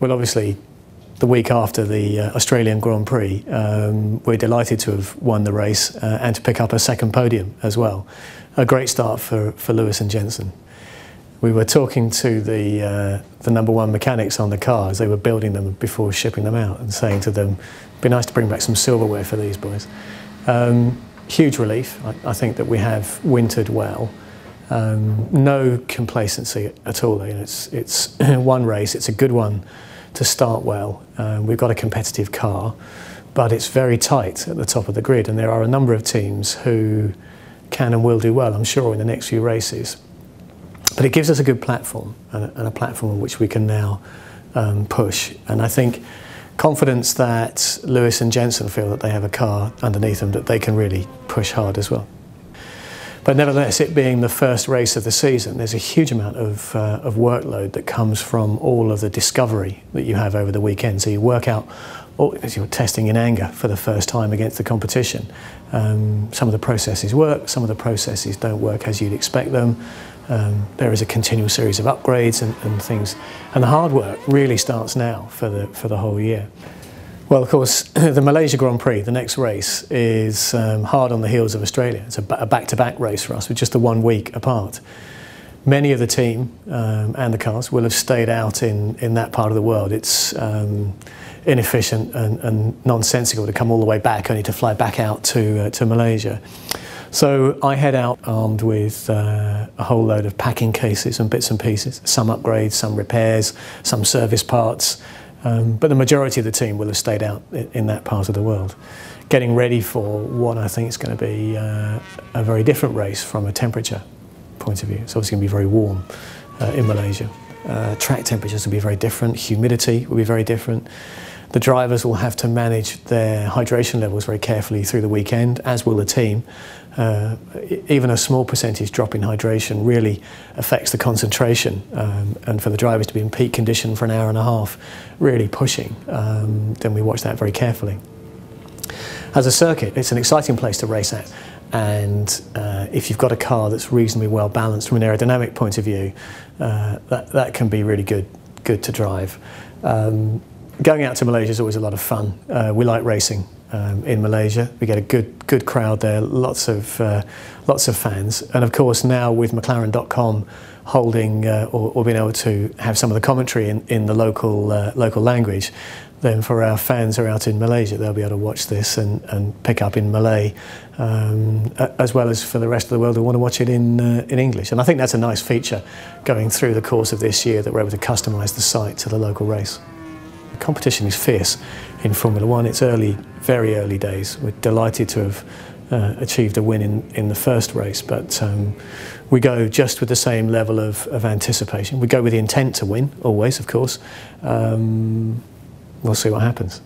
Well, obviously, the week after the Australian Grand Prix, we're delighted to have won the race and to pick up a second podium as well. A great start for Lewis and Jensen. We were talking to the #1 mechanics on the car as they were building them before shipping them out, and saying to them, it'd be nice to bring back some silverware for these boys. Huge relief. I think that we have wintered well. No complacency at all. You know, it's one race, it's a good one to start well. We've got a competitive car, but it's very tight at the top of the grid, and there are a number of teams who can and will do well, I'm sure, in the next few races. But it gives us a good platform, and a platform on which we can now push. And I think confidence that Lewis and Jensen feel that they have a car underneath them that they can really push hard as well. But nevertheless, it being the first race of the season, there's a huge amount of workload that comes from all of the discovery that you have over the weekend. So you work out, as you're testing in anger for the first time against the competition. Some of the processes work, some of the processes don't work as you'd expect them. There is a continual series of upgrades and things. And the hard work really starts now for the whole year. Well, of course, the Malaysia Grand Prix, the next race, is hard on the heels of Australia. It's a back-to-back race for us, with just the 1 week apart. Many of the team and the cars will have stayed out in that part of the world. It's inefficient and nonsensical to come all the way back, only to fly back out to Malaysia. So I head out armed with a whole load of packing cases and bits and pieces, some upgrades, some repairs, some service parts. But the majority of the team will have stayed out in that part of the world, getting ready for what I think is going to be a very different race from a temperature point of view. It's obviously going to be very warm in Malaysia. Track temperatures will be very different, humidity will be very different. The drivers will have to manage their hydration levels very carefully through the weekend, as will the team. Even a small percentage drop in hydration really affects the concentration, and for the drivers to be in peak condition for an hour and a half, really pushing, then we watch that very carefully. As a circuit, it's an exciting place to race at, and if you've got a car that's reasonably well balanced from an aerodynamic point of view, that can be really good to drive. Going out to Malaysia is always a lot of fun. We like racing in Malaysia. We get a good crowd there, lots of fans, and of course now with McLaren.com holding or being able to have some of the commentary in the local language, then for our fans who are out in Malaysia, they'll be able to watch this and pick up in Malay, as well as for the rest of the world who want to watch it in English. And I think that's a nice feature going through the course of this year, that we're able to customise the site to the local race. The competition is fierce in Formula One. It's early, very early days. We're delighted to have achieved a win in the first race, but we go just with the same level of anticipation. We go with the intent to win, always, of course. We'll see what happens.